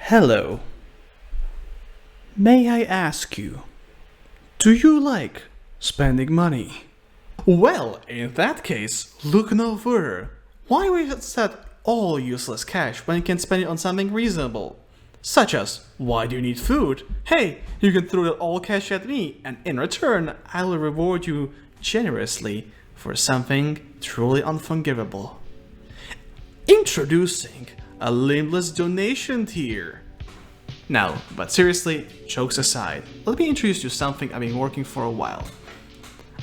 Hello. May I ask you, do you like spending money? Well, in that case, look no further. Why waste all useless cash when you can spend it on something reasonable? Such as, why do you need food? Hey, you can throw that all cash at me, and in return, I will reward you generously for something truly unforgivable. Introducing a Limbless donation tier. Now, but seriously, jokes aside, let me introduce you to something I've been working for a while.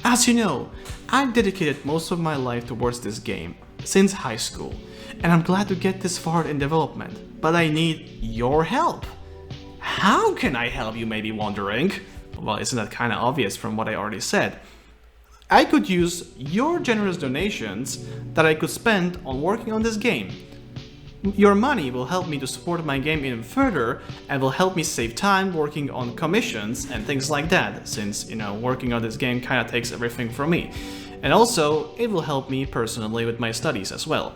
As you know, I've dedicated most of my life towards this game, since high school, and I'm glad to get this far in development, but I need your help. How can I help, you may be wondering? Well, isn't that kinda obvious from what I already said? I could use your generous donations that I could spend on working on this game. Your money will help me to support my game even further and will help me save time working on commissions and things like that, since, working on this game kinda takes everything from me. And also, it will help me personally with my studies as well.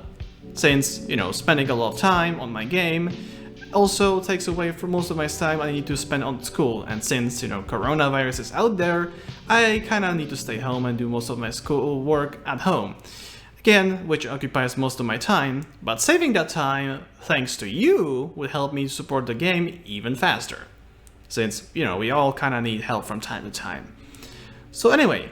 Since, spending a lot of time on my game also takes away from most of my time I need to spend on school, and since, coronavirus is out there, I kinda need to stay home and do most of my school work at home. Again, which occupies most of my time, but saving that time, thanks to you, would help me support the game even faster. Since, we all kinda need help from time to time. So anyway,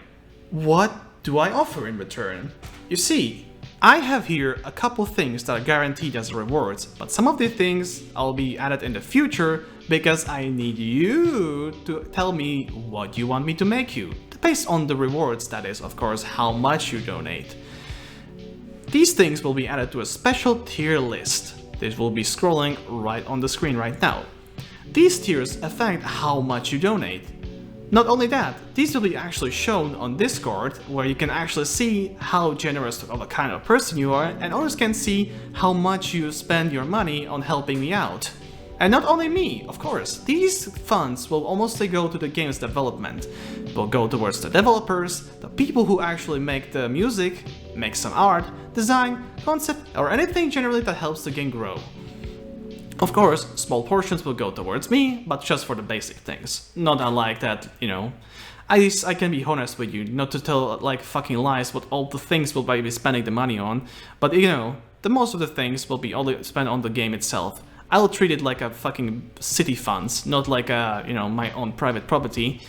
what do I offer in return? You see, I have here a couple things that are guaranteed as rewards, but some of the things I'll be added in the future because I need you to tell me what you want me to make you. Based on the rewards, that is, of course, how much you donate. These things will be added to a special tier list. This will be scrolling right on the screen right now. These tiers affect how much you donate. Not only that, these will be actually shown on Discord, where you can actually see how generous of a kind of person you are, and others can see how much you spend your money on helping me out. And not only me, of course, these funds will mostly go to the game's development. It will go towards the developers, the people who actually make the music, make some art, design, concept, or anything generally that helps the game grow. Of course, small portions will go towards me, but just for the basic things. Not unlike that, I can be honest with you, not to tell like fucking lies what all the things will be spending the money on, but the most of the things will be only spent on the game itself. I'll treat it like a fucking city funds, not like my own private property.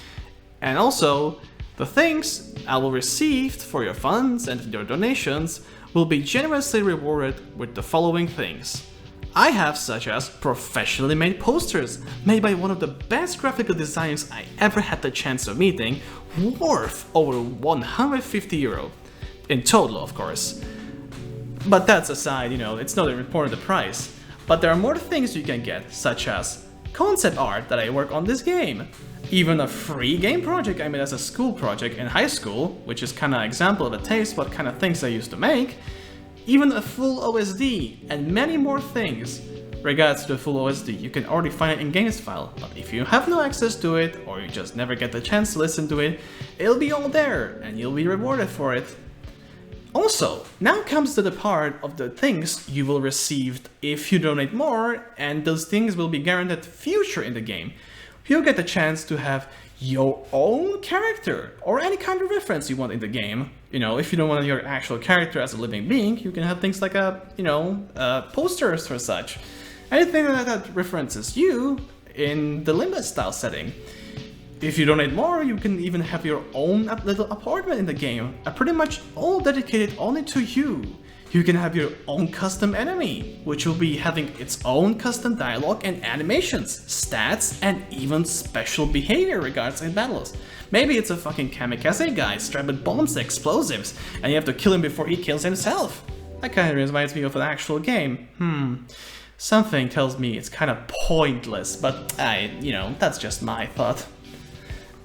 And also, the things I will receive for your funds and your donations will be generously rewarded with the following things. I have such as professionally made posters made by one of the best graphical designers I ever had the chance of meeting, worth over €150. In total, of course. But that's aside, it's not important the price. But there are more things you can get, such as concept art that I work on this game, even a free game project I made as a school project in high school, which is kinda an example of a taste what kind of things I used to make, even a full OSD, and many more things. Regards to the full OSD, you can already find it in games file, but if you have no access to it, or you just never get the chance to listen to it, it'll be all there, and you'll be rewarded for it. Also, now comes to the part of the things you will receive if you donate more, and those things will be guaranteed future in the game. You'll get the chance to have your own character, or any kind of reference you want in the game. If you don't want your actual character as a living being, you can have things like posters or such. Anything that references you in the Limbless style setting. If you donate more, you can even have your own little apartment in the game, pretty much all dedicated only to you. You can have your own custom enemy, which will be having its own custom dialogue and animations, stats, and even special behavior regards in battles. Maybe it's a fucking kamikaze guy strapped with bombs and explosives, and you have to kill him before he kills himself. That kind of reminds me of an actual game. Something tells me it's kind of pointless, but that's just my thought.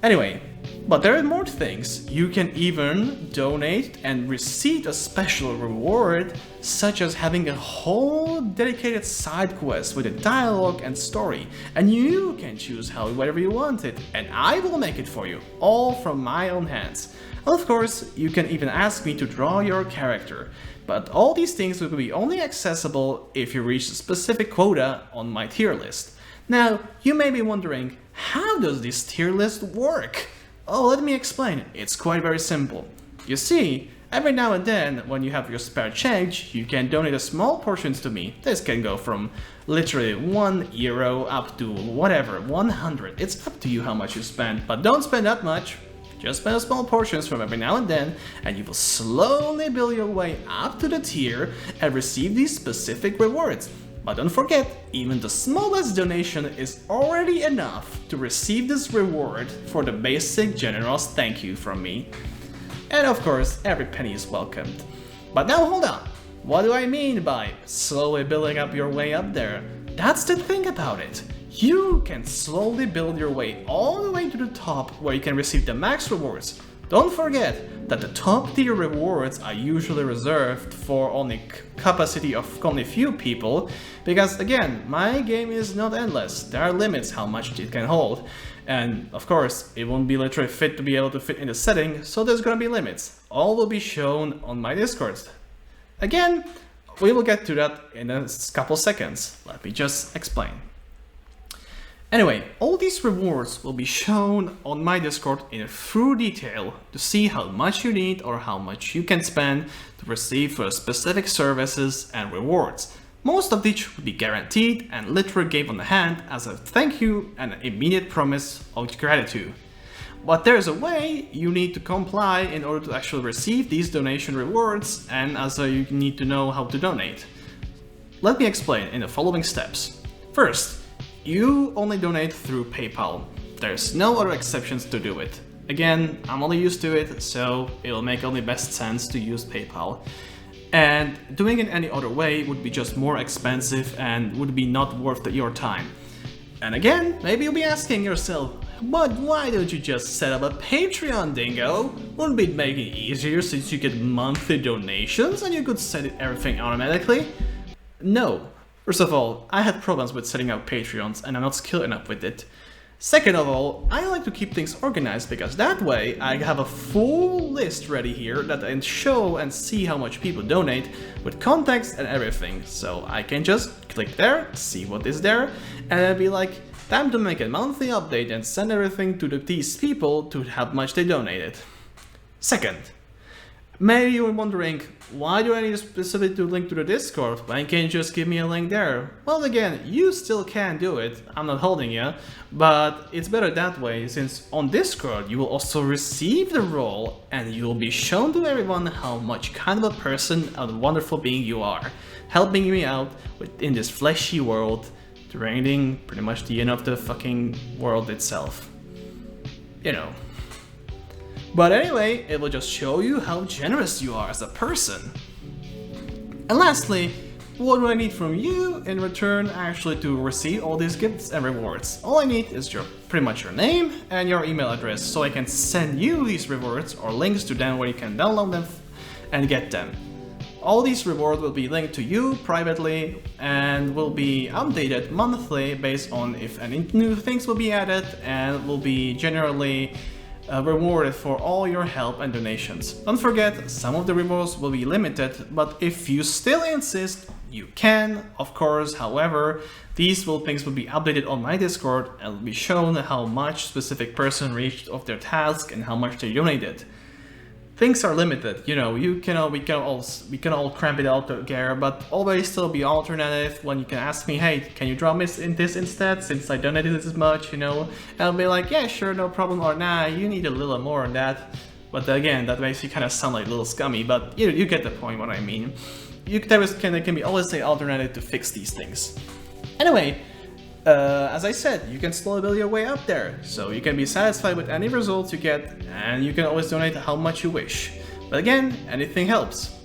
Anyway, But there are more things. You can even donate and receive a special reward, such as having a whole dedicated side quest with a dialogue and story, and you can choose whatever you want it, and I will make it for you, all from my own hands. And of course, you can even ask me to draw your character, but all these things will be only accessible if you reach a specific quota on my tier list. Now, you may be wondering, how does this tier list work? Oh, let me explain. It's quite very simple. You see, every now and then, when you have your spare change, you can donate a small portions to me. This can go from literally €1 up to whatever, 100. It's up to you how much you spend, but don't spend that much. Just spend small portions from every now and then, and you will slowly build your way up to the tier and receive these specific rewards. But don't forget, even the smallest donation is already enough to receive this reward for the basic generous thank you from me. And of course, every penny is welcomed. But now hold on, what do I mean by slowly building up your way up there? That's the thing about it. You can slowly build your way all the way to the top where you can receive the max rewards. Don't forget that the top tier rewards are usually reserved for only capacity of only few people, because again, my game is not endless. There are limits how much it can hold, and of course, it won't be literally fit to be able to fit in the setting, so there's gonna be limits. All will be shown on my Discord. Again, we will get to that in a couple seconds. Let me just explain. Anyway, all these rewards will be shown on my Discord in full detail to see how much you need or how much you can spend to receive for specific services and rewards. Most of which will be guaranteed and literally gave on the hand as a thank you and an immediate promise of gratitude. But there's a way you need to comply in order to actually receive these donation rewards, and also you need to know how to donate. Let me explain in the following steps. First, you only donate through PayPal. There's no other exceptions to do it. Again, I'm only used to it, so it'll make only best sense to use PayPal. And doing it any other way would be just more expensive and would be not worth your time. And again, maybe you'll be asking yourself, but why don't you just set up a Patreon, dingo? Wouldn't it make it easier since you get monthly donations and you could set it everything automatically? No. First of all, I had problems with setting up Patreons and I'm not skilled enough with it. Second of all, I like to keep things organized because that way I have a full list ready here that I can show and see how much people donate with context and everything. So I can just click there, see what is there, and I'll be like, time to make a monthly update and send everything to these people to how much they donated. Second, maybe you're wondering, why do I need a specific link to the Discord? Why can't you just give me a link there? Well, again, you still can do it, I'm not holding you, but it's better that way, since on Discord you will also receive the role and you will be shown to everyone how much kind of a person and a wonderful being you are, helping me out within this fleshy world, draining pretty much the end of the fucking world itself. You know. But anyway, it will just show you how generous you are as a person. And lastly, what do I need from you in return actually to receive all these gifts and rewards? All I need is pretty much your name and your email address so I can send you these rewards or links to them where you can download them and get them. All these rewards will be linked to you privately and will be updated monthly based on if any new things will be added, and will be generally rewarded for all your help and donations. Don't forget, some of the rewards will be limited, but if you still insist, you can, of course. However, these things will be updated on my Discord and will be shown how much specific person reached of their task and how much they donated. Things are limited, you know, we can all cramp it all together, but always still be alternative when you can ask me, hey, can you draw me in this instead since I donated this much, you know? And I'll be like, yeah, sure, no problem, or nah, you need a little more on that. But again, that makes you kind of sound like a little scummy, but you get the point what I mean. There can be always an alternative to fix these things. Anyway, as I said, you can slowly build your way up there, so you can be satisfied with any results you get, and you can always donate how much you wish. But again, anything helps.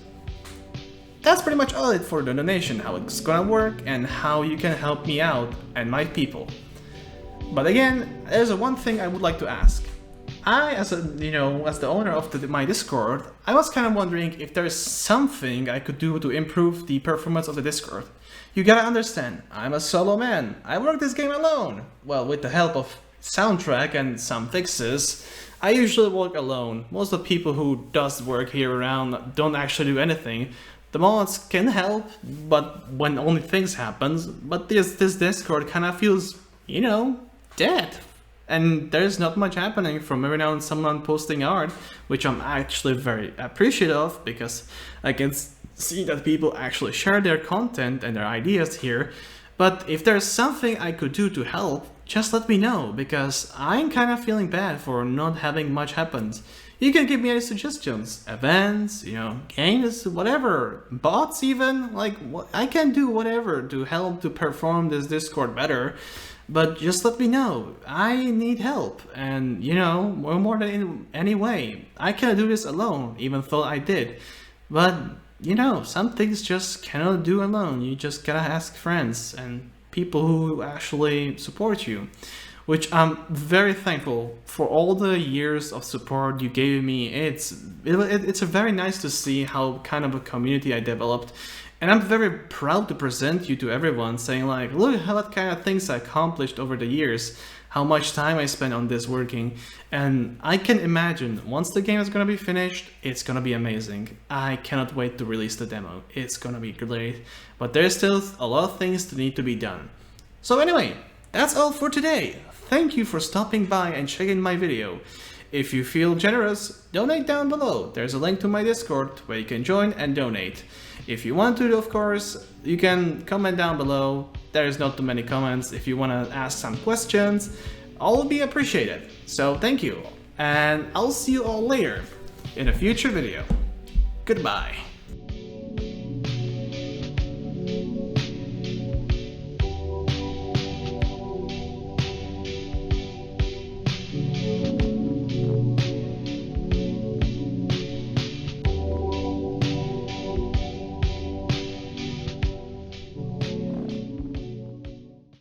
That's pretty much all it for the donation, how it's gonna work, and how you can help me out and my people. But again, there's one thing I would like to ask. as the owner of my Discord, I was kind of wondering if there's something I could do to improve the performance of the Discord. You gotta understand, I'm a solo man. I work this game alone. Well, with the help of soundtrack and some fixes, I usually work alone. Most of the people who does work here around don't actually do anything. The mods can help, but when only things happens. But this Discord kind of feels, dead. And there's not much happening from every now and someone posting art, which I'm actually very appreciative of because I can see that people actually share their content and their ideas here. But if there's something I could do to help, just let me know, because I'm kind of feeling bad for not having much happen. You can give me any suggestions, events, games, whatever, bots even, I can do whatever to help to perform this Discord better, but just let me know. I need help, and more than in any way, I cannot do this alone, even though I did, but some things just cannot do alone. You just gotta ask friends and people who actually support you, which I'm very thankful for all the years of support you gave me. It's very nice to see how kind of a community I developed, and I'm very proud to present you to everyone, saying like, look how what kind of things I accomplished over the years, how much time I spent on this working, and I can imagine once the game is gonna be finished, it's gonna be amazing. I cannot wait to release the demo. It's gonna be great, but there's still a lot of things that need to be done. So anyway, that's all for today. Thank you for stopping by and checking my video. If you feel generous, donate down below. There's a link to my Discord where you can join and donate. If you want to, of course, you can comment down below. There's not too many comments. If you want to ask some questions, all will be appreciated. So thank you, and I'll see you all later in a future video. Goodbye.